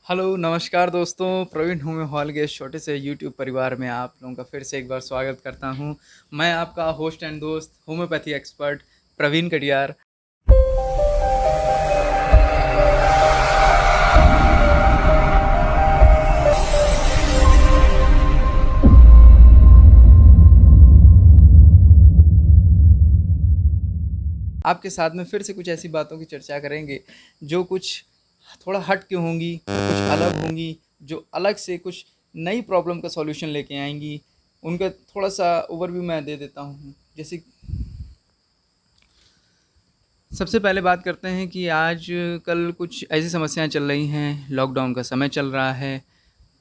Hello, नमस्कार दोस्तों। प्रवीण हूँ मैं हॉल के इस छोटे से यूट्यूब परिवार में आप लोगों का फिर से एक बार स्वागत करता हूँ। मैं आपका होस्ट एंड दोस्त होम्योपैथी एक्सपर्ट प्रवीण कटियार। आपके साथ में फिर से कुछ ऐसी बातों की चर्चा करेंगे जो कुछ थोड़ा हट के होंगी, कुछ अलग होंगी, जो अलग से कुछ नई प्रॉब्लम का सॉल्यूशन लेके आएंगी। उनका थोड़ा सा ओवरव्यू मैं दे देता हूँ। जैसे सबसे पहले बात करते हैं कि आज कल कुछ ऐसी समस्याएं चल रही हैं। लॉकडाउन का समय चल रहा है,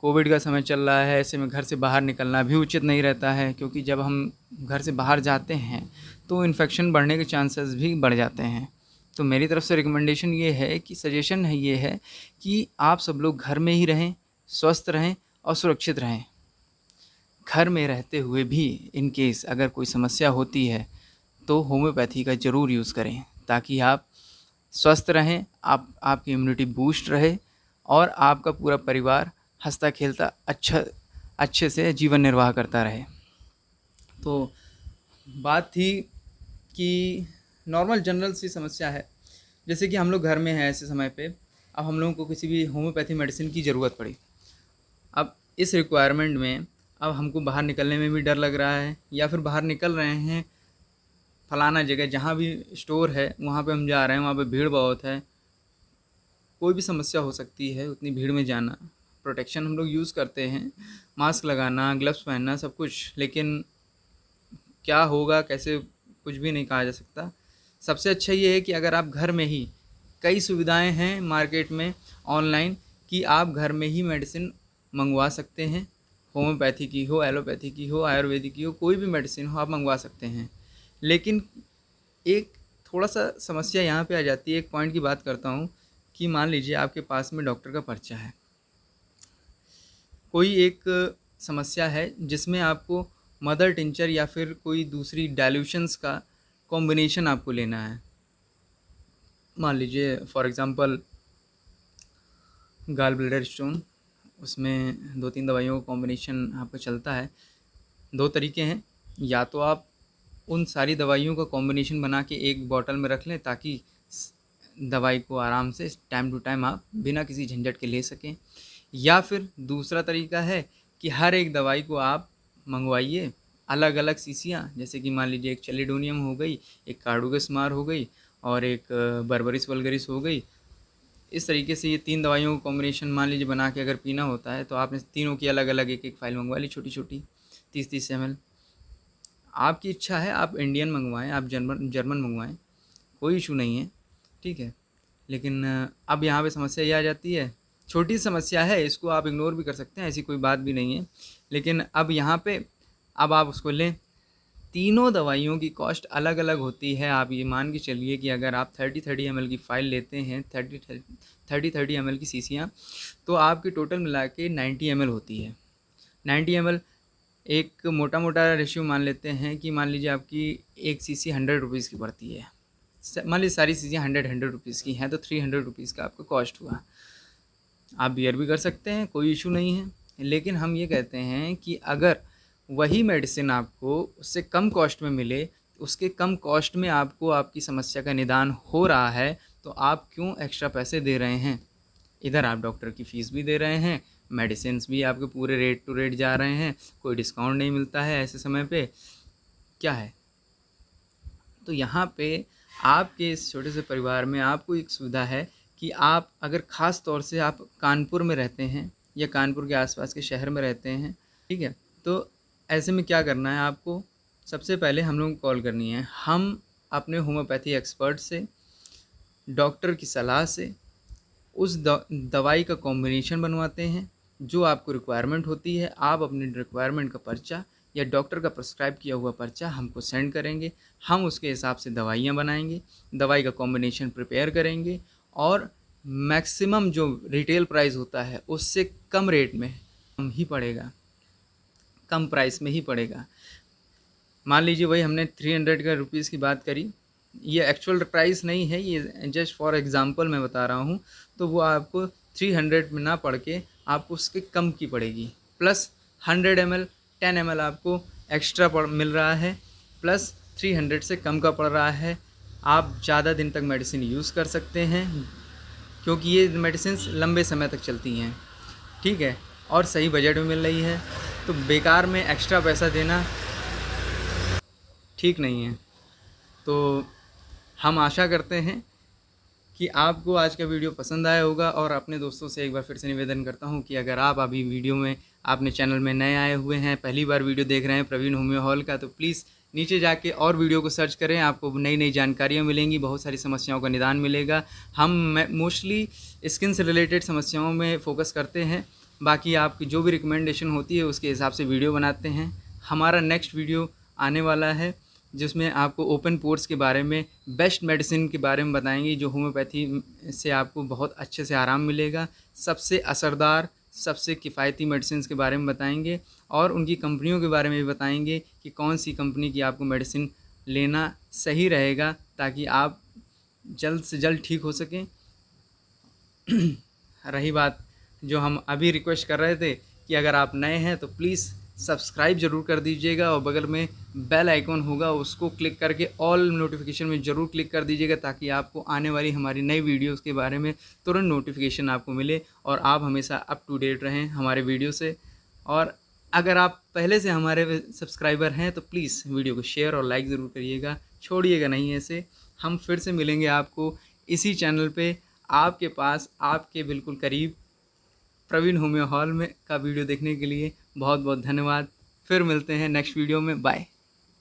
कोविड का समय चल रहा है। ऐसे में घर से बाहर निकलना भी उचित नहीं रहता है, क्योंकि जब हम घर से बाहर जाते हैं तो इन्फेक्शन बढ़ने के चांसेस भी बढ़ जाते हैं। तो मेरी तरफ से रिकमेंडेशन ये है कि सजेशन है ये है कि आप सब लोग घर में ही रहें, स्वस्थ रहें और सुरक्षित रहें। घर में रहते हुए भी इन केस अगर कोई समस्या होती है तो होम्योपैथी का ज़रूर यूज़ करें, ताकि आप स्वस्थ रहें, आपकी इम्यूनिटी बूस्ट रहे और आपका पूरा परिवार हंसता खेलता अच्छे से जीवन निर्वाह करता रहे। तो बात थी कि नॉर्मल जनरल सी समस्या है, जैसे कि हम लोग घर में हैं ऐसे समय पे। अब हम लोगों को किसी भी होम्योपैथी मेडिसिन की ज़रूरत पड़ी। अब इस रिक्वायरमेंट में अब हमको बाहर निकलने में भी डर लग रहा है, या फिर बाहर निकल रहे हैं फलाना जगह जहाँ भी स्टोर है वहाँ पे हम जा रहे हैं, वहाँ पे भीड़ बहुत है, कोई भी समस्या हो सकती है उतनी भीड़ में जाना। प्रोटेक्शन हम लोग यूज़ करते हैं, मास्क लगाना, ग्लव्स पहनना, सब कुछ, लेकिन क्या होगा कैसे कुछ भी नहीं कहा जा सकता। सबसे अच्छा ये है कि अगर आप घर में ही, कई सुविधाएं हैं मार्केट में ऑनलाइन, कि आप घर में ही मेडिसिन मंगवा सकते हैं। होम्योपैथी की हो, एलोपैथी की हो, आयुर्वेदिक की हो, कोई भी मेडिसिन हो आप मंगवा सकते हैं। लेकिन एक थोड़ा सा समस्या यहाँ पे आ जाती है। एक पॉइंट की बात करता हूँ कि मान लीजिए आपके पास में डॉक्टर का पर्चा है, कोई एक समस्या है जिसमें आपको मदर टिंचर या फिर कोई दूसरी डाइल्यूशंस का कॉम्बिनेशन आपको लेना है। मान लीजिए for example gall bladder stone, उसमें 2-3 दवाइयों का कॉम्बिनेशन आपका चलता है। 2 तरीके हैं, या तो आप उन सारी दवाइयों का कॉम्बिनेशन बना के एक बॉटल में रख लें, ताकि दवाई को आराम से टाइम टू टाइम आप बिना किसी झंझट के ले सकें। या फिर दूसरा तरीका है कि हर एक दवाई को आप मंगवाइए अलग अलग शीशियाँ, जैसे कि मान लीजिए एक चैलिडोनियम हो गई, एक कार्डोगसमार हो गई और एक बर्बरिस वल्गरिस हो गई। इस तरीके से ये 3 दवाइयों का कॉम्बिनेशन मान लीजिए बना के अगर पीना होता है, तो आपने तीनों की अलग अलग एक एक फ़ाइल मंगवा ली, छोटी छोटी 30-30 ml। आपकी इच्छा है आप इंडियन मंगवाएं, आप जर्मन जर्मन मंगवाएं, कोई इशू नहीं है, ठीक है। लेकिन अब यहाँ पे समस्या ये आ जाती है, छोटी समस्या है, इसको आप इग्नोर भी कर सकते हैं, ऐसी कोई बात भी नहीं है। लेकिन अब यहाँ पे अब आप उसको लें। तीनों दवाइयों की कॉस्ट अलग अलग होती है। आप ये मान के चलिए कि अगर आप 30-30 ml की फ़ाइल लेते हैं, 30-30 ml की शीशियाँ, तो आपकी टोटल मिला के 90 ml होती है। 90 ml एक मोटा मोटा रेशियो मान लेते हैं कि मान लीजिए आपकी एक शीशी 100 रुपीज़ की पड़ती है। मान लीजिए सारी चीज़ें 100 रुपीज़ की हैं, तो 300 रुपीज़ का आपका कॉस्ट हुआ। आप बियर भी कर सकते हैं, कोई इशू नहीं है। लेकिन हम ये कहते हैं कि अगर वही मेडिसिन आपको उससे कम कॉस्ट में मिले, उसके कम कॉस्ट में आपको आपकी समस्या का निदान हो रहा है, तो आप क्यों एक्स्ट्रा पैसे दे रहे हैं। इधर आप डॉक्टर की फ़ीस भी दे रहे हैं, मेडिसिन्स भी आपके पूरे रेट टू रेट जा रहे हैं, कोई डिस्काउंट नहीं मिलता है ऐसे समय पे, क्या है। तो यहाँ पे आपके इस छोटे से परिवार में आपको एक सुविधा है कि आप अगर ख़ास तौर से आप कानपुर में रहते हैं या कानपुर के आसपास के शहर में रहते हैं, ठीक है, तो ऐसे में क्या करना है आपको, सबसे पहले हम लोगों को कॉल करनी है। हम अपने होम्योपैथी एक्सपर्ट से, डॉक्टर की सलाह से उस दवाई का कॉम्बिनेशन बनवाते हैं जो आपको रिक्वायरमेंट होती है। आप अपनी रिक्वायरमेंट का पर्चा या डॉक्टर का प्रिस्क्राइब किया हुआ पर्चा हमको सेंड करेंगे, हम उसके हिसाब से दवाइयाँ बनाएंगे, दवाई का कॉम्बिनेशन प्रिपेयर करेंगे और मैक्सिमम जो रिटेल प्राइस होता है उससे कम रेट में कम ही पड़ेगा, कम प्राइस में ही पड़ेगा। मान लीजिए वही हमने 300 का रुपीज़ की बात करी, ये एक्चुअल प्राइस नहीं है, ये जस्ट फॉर एग्ज़ाम्पल मैं बता रहा हूँ। तो वो आपको 300 में ना पड़ के आपको उसके कम की पड़ेगी, प्लस 100 ml 10 ml आपको एक्स्ट्रा मिल रहा है, प्लस 300 से कम का पड़ रहा है। आप ज़्यादा दिन तक मेडिसिन यूज़ कर सकते हैं क्योंकि ये मेडिसिन लंबे समय तक चलती हैं, ठीक है, और सही बजट में मिल रही है। तो बेकार में एक्स्ट्रा पैसा देना ठीक नहीं है। तो हम आशा करते हैं कि आपको आज का वीडियो पसंद आया होगा, और अपने दोस्तों से एक बार फिर से निवेदन करता हूं कि अगर आप अभी वीडियो में आपने चैनल में नए आए हुए हैं, पहली बार वीडियो देख रहे हैं प्रवीण होम्यो हॉल का, तो प्लीज़ नीचे जाके और वीडियो को सर्च करें। आपको नई नई जानकारियाँ मिलेंगी, बहुत सारी समस्याओं का निदान मिलेगा। हम मोस्टली स्किन से रिलेटेड समस्याओं में फ़ोकस करते हैं, बाकी आपकी जो भी रिकमेंडेशन होती है उसके हिसाब से वीडियो बनाते हैं। हमारा नेक्स्ट वीडियो आने वाला है जिसमें आपको ओपन पोर्स के बारे में, बेस्ट मेडिसिन के बारे में बताएंगे जो होम्योपैथी से आपको बहुत अच्छे से आराम मिलेगा। सबसे असरदार, सबसे किफ़ायती मेडिसिन के बारे में बताएंगे, और उनकी कंपनियों के बारे में भी बताएंगे कि कौन सी कंपनी की आपको मेडिसिन लेना सही रहेगा ताकि आप जल्द से जल्द ठीक हो सकें। रही बात जो हम अभी रिक्वेस्ट कर रहे थे कि अगर आप नए हैं तो प्लीज़ सब्सक्राइब ज़रूर कर दीजिएगा, और बगल में बेल आइकॉन होगा उसको क्लिक करके ऑल नोटिफिकेशन में ज़रूर क्लिक कर दीजिएगा ताकि आपको आने वाली हमारी नई वीडियोस के बारे में तुरंत नोटिफिकेशन आपको मिले और आप हमेशा अप टू डेट रहें हमारे वीडियो से। और अगर आप पहले से हमारे सब्सक्राइबर हैं तो प्लीज़ वीडियो को शेयर और लाइक ज़रूर करिएगा, छोड़िएगा नहीं ऐसे। हम फिर से मिलेंगे आपको इसी चैनल पे, आपके पास, आपके बिल्कुल करीब, प्रवीण होम्यो हॉल में का वीडियो देखने के लिए बहुत बहुत धन्यवाद। फिर मिलते हैं नेक्स्ट वीडियो में, बाय।